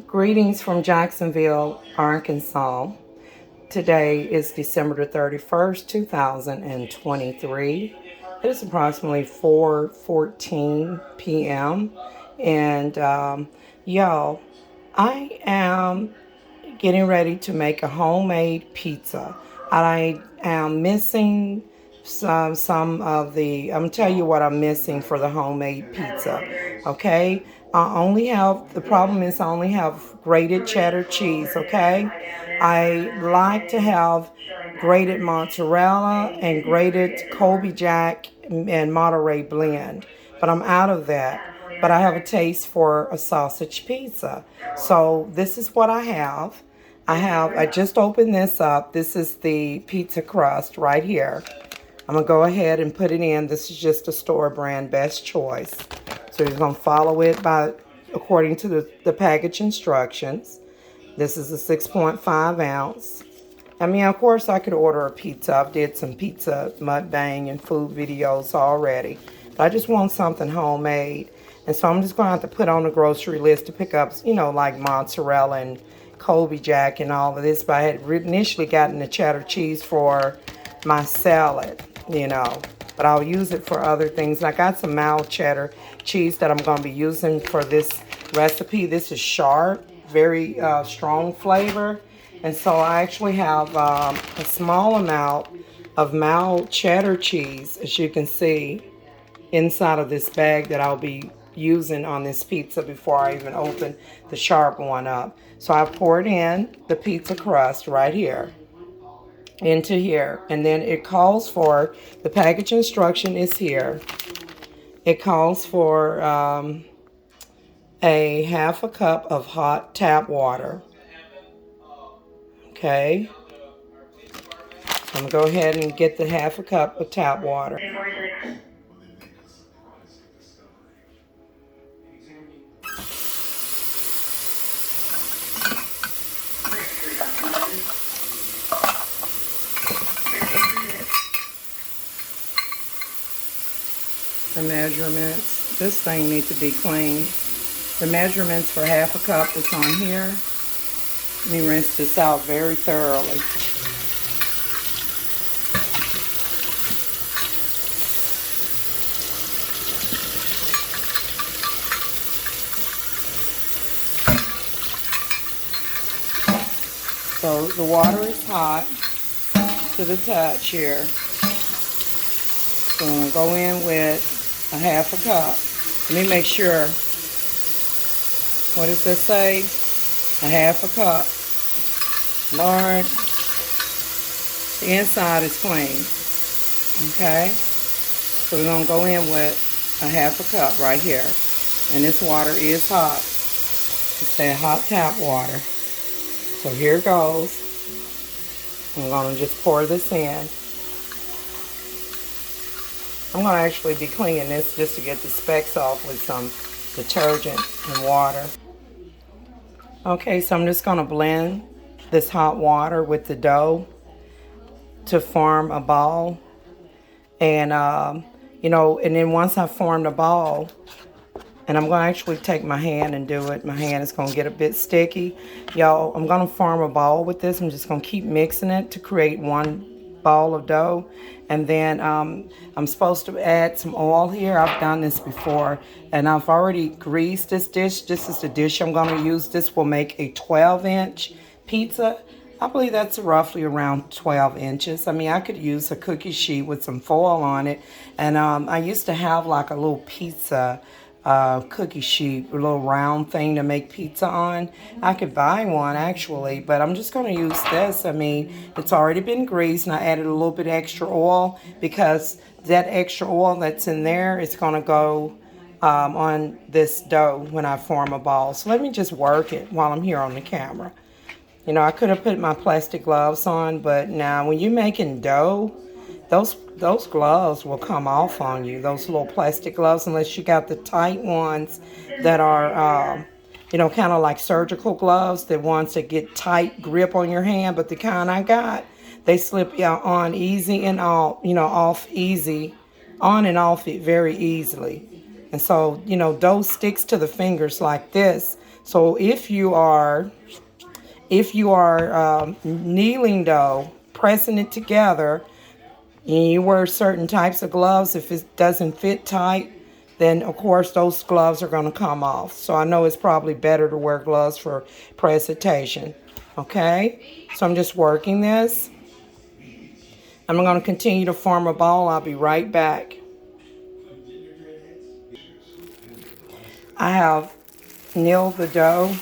Greetings from Jacksonville, Arkansas. Today is December the 31st, 2023. It is approximately 4:14 p.m. And y'all, I am getting ready to make a homemade pizza. I am missing some of the. I'm gonna tell you what I'm missing for the homemade pizza. Okay, I only have the problem is I only have grated cheddar cheese. Okay, I like to have grated mozzarella and grated Colby Jack and Monterey blend, but I'm out of that. But I have a taste for a sausage pizza. So this is what I have. I just opened this up. This is the pizza crust right here. I'm going to go ahead and put it in. This is just a store brand Best Choice. So you're going to follow it according to the package instructions. This is a 6.5 ounce. I mean, of course, I could order a pizza. I've did some pizza mukbang and food videos already. But I just want something homemade. And so I'm just going to have to put on the grocery list to pick up, like mozzarella and Colby Jack and all of this. But I had initially gotten the cheddar cheese for my salad, But I'll use it for other things. And I got some mild cheddar cheese that I'm going to be using for this recipe. This is sharp, very strong flavor. And so I actually have a small amount of mild cheddar cheese, as you can see, inside of this bag that I'll be using on this pizza before I even open the sharp one up. So I poured in the pizza crust right here into here, and then it calls for, the package instruction is here. It calls for a half a cup of hot tap water. Okay, I'm gonna go ahead and get the half a cup of tap water. The measurements, this thing needs to be cleaned. The measurements for half a cup is on here. Let me rinse this out very thoroughly. So the water is hot to the touch here. So I'm going to go in with a half a cup. Let me make sure. What does this say? A half a cup. Lord, the inside is clean. Okay? So we're going to go in with a half a cup right here. And this water is hot. It's that hot tap water. So here goes. I'm going to just pour this in. I'm going to actually be cleaning this just to get the specks off with some detergent and water. Okay, so I'm just going to blend this hot water with the dough to form a ball. And, and then once I form the ball, and I'm going to actually take my hand and do it. My hand is going to get a bit sticky. Y'all, I'm going to form a ball with this. I'm just going to keep mixing it to create one ball of dough. And then I'm supposed to add some oil here. I've done this before. And I've already greased this dish. This is the dish I'm going to use. This will make a 12-inch pizza. I believe that's roughly around 12 inches. I mean, I could use a cookie sheet with some foil on it. And I used to have like a little pizza cookie sheet, a little round thing to make pizza on. I could buy one actually, but I'm just going to use this. I mean, it's already been greased, and I added a little bit extra oil because that extra oil that's in there is going to go on this dough when I form a ball. So let me just work it while I'm here on the camera. I could have put my plastic gloves on, but now when you're making dough, those gloves will come off on you, those little plastic gloves, unless you got the tight ones that are, kind of like surgical gloves, the ones that get tight grip on your hand. But the kind I got, they slip on easy and off, off easy, on and off it very easily. And so, you know, dough sticks to the fingers like this. So if you are kneading dough, pressing it together, and you wear certain types of gloves, if it doesn't fit tight, then of course those gloves are going to come off. So I know it's probably better to wear gloves for presentation. Okay, so I'm just working this. I'm going to continue to form a ball. I'll be right back. I have kneaded the dough,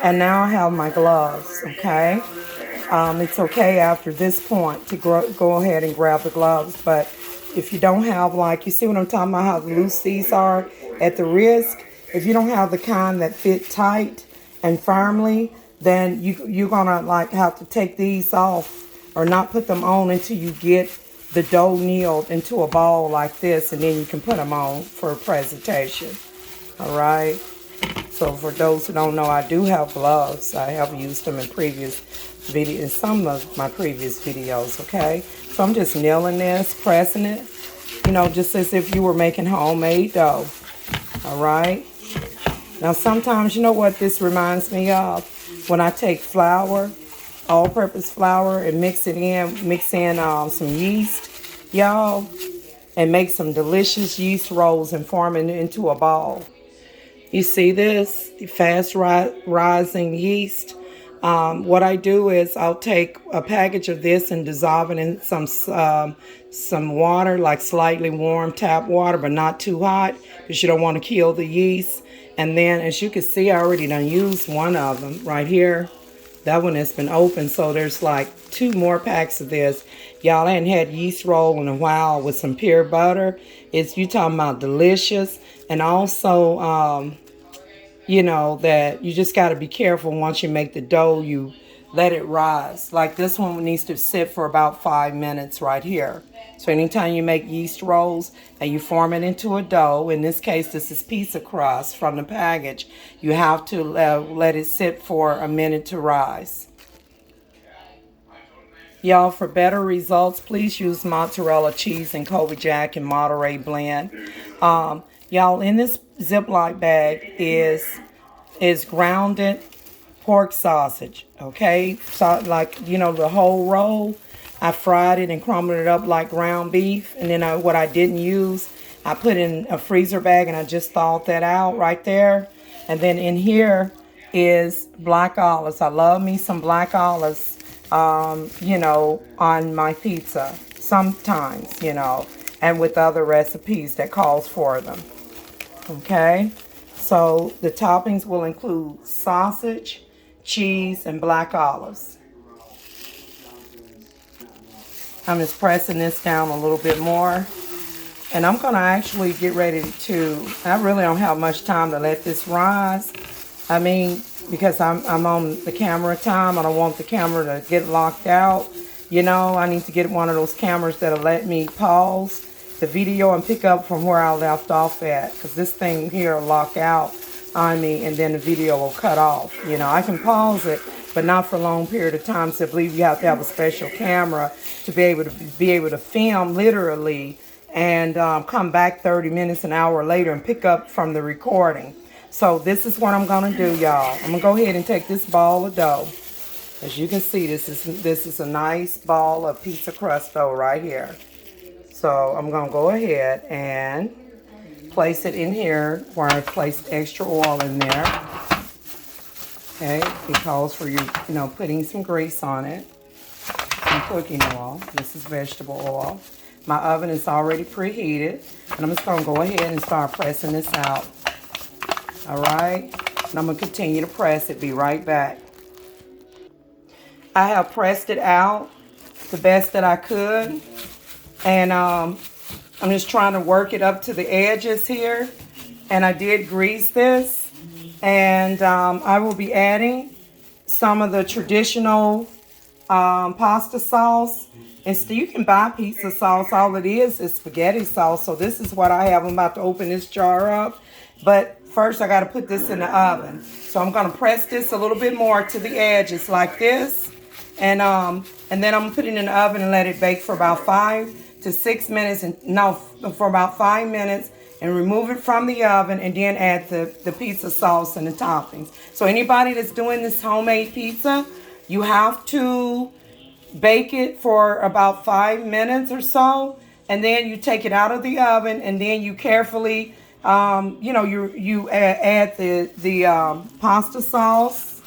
and now I have my gloves. Okay, it's okay after this point to go ahead and grab the gloves, but if you don't have, like, you see what I'm talking about, how loose these are at the wrist, if you don't have the kind that fit tight and firmly, then you're gonna like have to take these off or not put them on until you get the dough kneaded into a ball like this, and then you can put them on for a presentation. All right. So for those who don't know, I do have gloves. I have used them in in some of my previous videos. Okay. So I'm just kneading this, pressing it, you know, just as if you were making homemade dough. All right. Now sometimes, you know what this reminds me of? When I take flour, all-purpose flour, and mix in some yeast, y'all, and make some delicious yeast rolls and form it into a ball. You see this? The fast rising yeast. What I do is I'll take a package of this and dissolve it in some water, like slightly warm tap water, but not too hot, because you don't want to kill the yeast. And then, as you can see, I already done used one of them right here. That one has been open, so there's like 2 more packs of this. Y'all, I hadn't had yeast roll in a while with some pure butter. You talking about delicious. And also, you know, that you just got to be careful once you make the dough, you let it rise. Like this one needs to sit for about 5 minutes right here. So anytime you make yeast rolls and you form it into a dough, in this case, this is pizza crust from the package, you have to let it sit for a minute to rise. Y'all, for better results, please use mozzarella cheese and Kobe Jack and Monterey blend. Y'all, in this Ziploc bag is grounded pork sausage, okay? So, like, you know, the whole roll, I fried it and crumbled it up like ground beef. And then what I didn't use, I put in a freezer bag and I just thawed that out right there. And then in here is black olives. I love me some black olives, you know, on my pizza sometimes, you know, and with other recipes that calls for them. Okay, so the toppings will include sausage, cheese, and black olives. I'm just pressing this down a little bit more. And I'm going to actually get ready to, I really don't have much time to let this rise. I mean, because I'm on the camera time. I don't want the camera to get locked out. You know, I need to get one of those cameras that'll let me pause the video and pick up from where I left off at. Because this thing here will lock out on me and then the video will cut off. You know, I can pause it, but not for a long period of time. So I believe you have to have a special camera to be able to film literally and come back 30 minutes, an hour later and pick up from the recording. So this is what I'm going to do, y'all. I'm going to go ahead and take this ball of dough. As you can see, this is a nice ball of pizza crust dough right here. So I'm going to go ahead and place it in here where I placed extra oil in there. Okay, it calls for you know, putting some grease on it. Some cooking oil. This is vegetable oil. My oven is already preheated. And I'm just going to go ahead and start pressing this out. All right. And I'm going to continue to press it. Be right back. I have pressed it out the best that I could. And I'm just trying to work it up to the edges here. And I did grease this. And I will be adding some of the traditional pasta sauce. And so you can buy pizza sauce. All it is spaghetti sauce. So this is what I have. I'm about to open this jar up. But first I got to put this in the oven. So I'm going to press this a little bit more to the edges like this. And then I'm going to put it in the oven and let it bake for about 5 to 6 minutes. For about 5 minutes and remove it from the oven, and then add the pizza sauce and the toppings. So anybody that's doing this homemade pizza, you have to bake it for about 5 minutes or so, and then you take it out of the oven, and then you carefully, you add the pasta sauce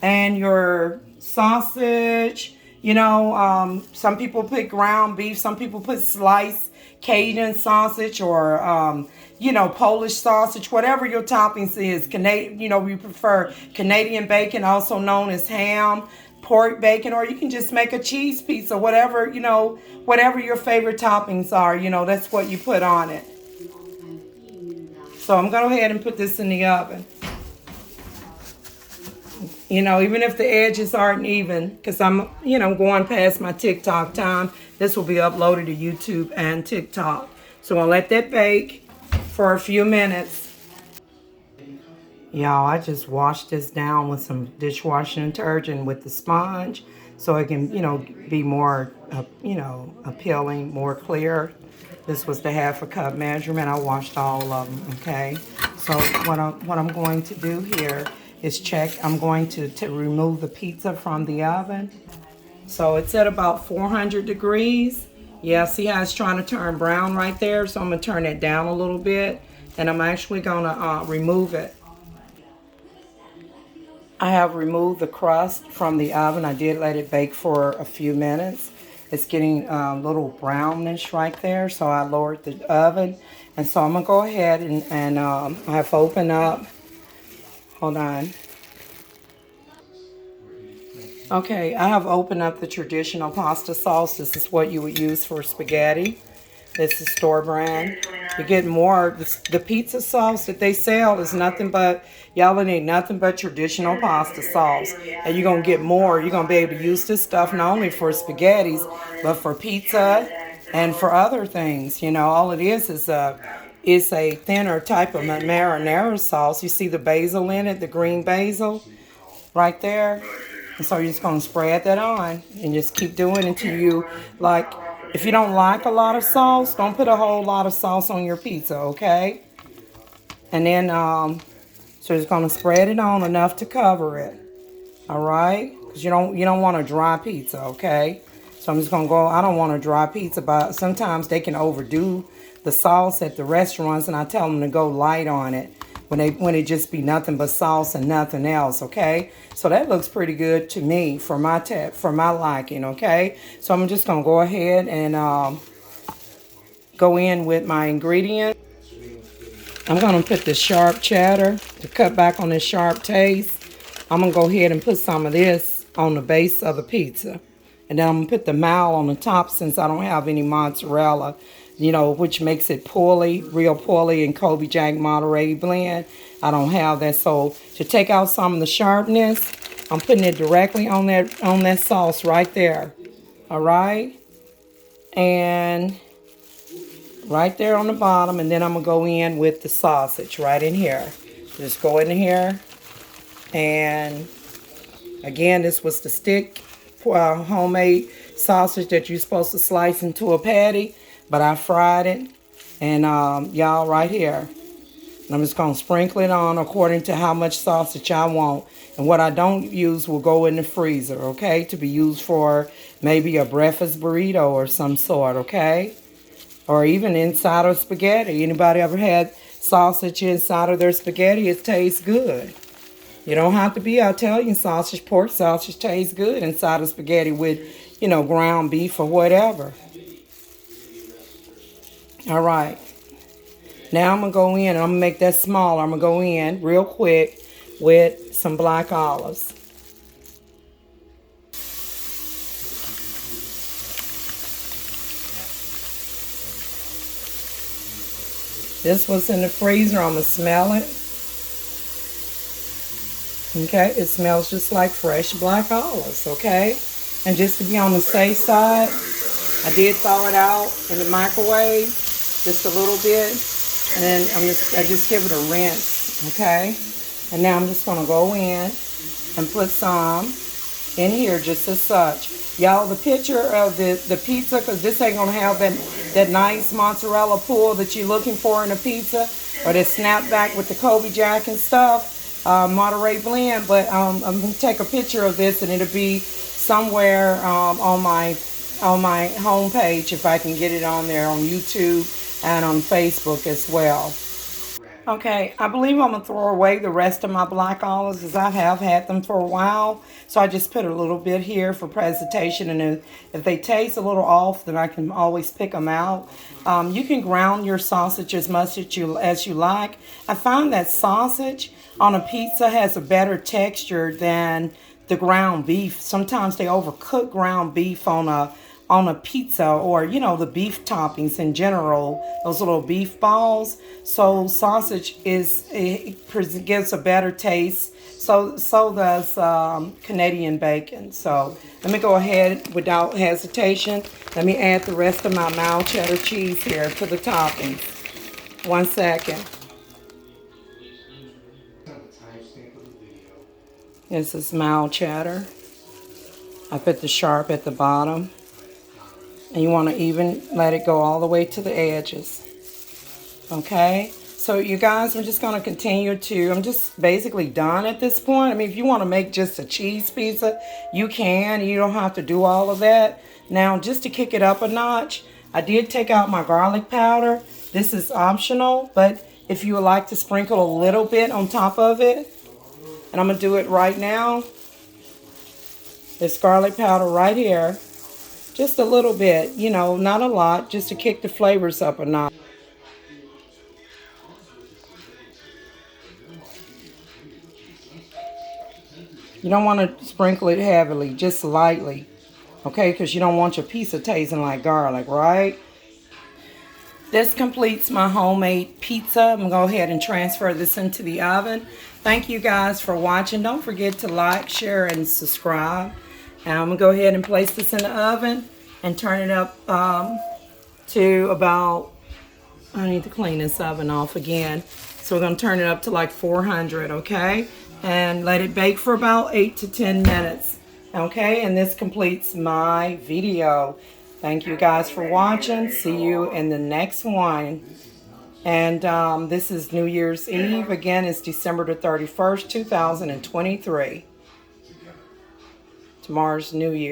and your sausage. Some people put ground beef, some people put sliced Cajun sausage, or Polish sausage, whatever your toppings is. We prefer Canadian bacon, also known as ham, pork bacon, or you can just make a cheese pizza, whatever your favorite toppings are, that's what you put on it. So I'm going to go ahead and put this in the oven. Even if the edges aren't even, because I'm going past my TikTok time. This will be uploaded to YouTube and TikTok. So I'll let that bake for a few minutes. Y'all, I just washed this down with some dishwashing detergent with the sponge, so it can, be more, appealing, more clear. This was the 1/2 cup measurement. I washed all of them, okay? So what I'm going to do here is check. I'm going to remove the pizza from the oven. So it's at about 400 degrees. Yeah, see how it's trying to turn brown right there? So I'm going to turn it down a little bit, and I'm actually going to remove it. I have removed the crust from the oven. I did let it bake for a few minutes. It's getting a little brownish right there, so I lowered the oven. And so I'm going to go ahead and I have opened up. Hold on. Okay, I have opened up the traditional pasta sauce. This is what you would use for spaghetti. This is store brand. You get more. The pizza sauce that they sell is nothing but, y'all need nothing but traditional pasta sauce. And you're going to get more. You're going to be able to use this stuff not only for spaghettis, but for pizza and for other things. All it is a thinner type of marinara sauce. You see the basil in it, the green basil right there. And so you're just going to spread that on and just keep doing it until you like. If you don't like a lot of sauce, don't put a whole lot of sauce on your pizza, okay? And then, so you're going to spread it on enough to cover it, all right? Because you don't want a dry pizza, okay? So I'm just going to go, I don't want a dry pizza, but sometimes they can overdo the sauce at the restaurants, and I tell them to go light on it when it just be nothing but sauce and nothing else, okay? So that looks pretty good to me for my liking, okay? So I'm just gonna go ahead and go in with my ingredients. I'm gonna put the sharp cheddar to cut back on this sharp taste. I'm gonna go ahead and put some of this on the base of the pizza. And then I'm gonna put the mal on the top since I don't have any mozzarella, which makes it real poorly in Kobe Jack Monterey blend. I don't have that. So to take out some of the sharpness, I'm putting it directly on that sauce right there. All right. And right there on the bottom. And then I'm going to go in with the sausage right in here. Just go in here. And again, this was the stick homemade sausage that you're supposed to slice into a patty. But I fried it, and y'all right here. I'm just going to sprinkle it on according to how much sausage I want. And what I don't use will go in the freezer, okay? To be used for maybe a breakfast burrito or some sort, okay? Or even inside of spaghetti. Anybody ever had sausage inside of their spaghetti? It tastes good. You don't have to be Italian sausage. Pork sausage tastes good inside of spaghetti with, ground beef or whatever. All right. Now I'm going to go in and I'm going to make that smaller. I'm going to go in real quick with some black olives. This was in the freezer. I'm going to smell it. Okay, it smells just like fresh black olives, okay? And just to be on the safe side, I did thaw it out in the microwave just a little bit, and then I just give it a rinse, okay? And now I'm just going to go in and put some in here just as such. Y'all, the picture of the pizza, because this ain't going to have that nice mozzarella pull that you're looking for in a pizza, or that snap back with the Kobe Jack and stuff, Monterey blend. But I'm going to take a picture of this, and it'll be somewhere on my homepage if I can get it on there, on YouTube and on Facebook as well. Okay, I believe I'm going to throw away the rest of my black olives, as I have had them for a while. So I just put a little bit here for presentation, and if they taste a little off, then I can always pick them out. You can ground your sausage as much as you like. I find that sausage on a pizza has a better texture than the ground beef. Sometimes they overcook ground beef on a pizza, or the beef toppings in general, those little beef balls. So sausage gives a better taste. So does Canadian bacon. So let me go ahead without hesitation. Let me add the rest of my mild cheddar cheese here to the toppings. 1 second. This is mild cheddar. I put the sharp at the bottom. And you want to even let it go all the way to the edges. Okay? So you guys, I'm just going to continue I'm just basically done at this point. I mean, if you want to make just a cheese pizza, you can. You don't have to do all of that. Now, just to kick it up a notch, I did take out my garlic powder. This is optional, but if you would like to sprinkle a little bit on top of it, and I'm going to do it right now. This garlic powder right here. Just a little bit, not a lot, just to kick the flavors up a notch. You don't want to sprinkle it heavily, just lightly, okay? Because you don't want your pizza tasting like garlic, right? This completes my homemade pizza. I'm going to go ahead and transfer this into the oven. Thank you guys for watching. Don't forget to like, share, and subscribe. And I'm going to go ahead and place this in the oven and turn it up to about, I need to clean this oven off again. So we're going to turn it up to like 400, okay? And let it bake for about 8 to 10 minutes, okay? And this completes my video. Thank you guys for watching. See you in the next one. And this is New Year's Eve. Again, it's December the 31st, 2023. Tomorrow's New Year.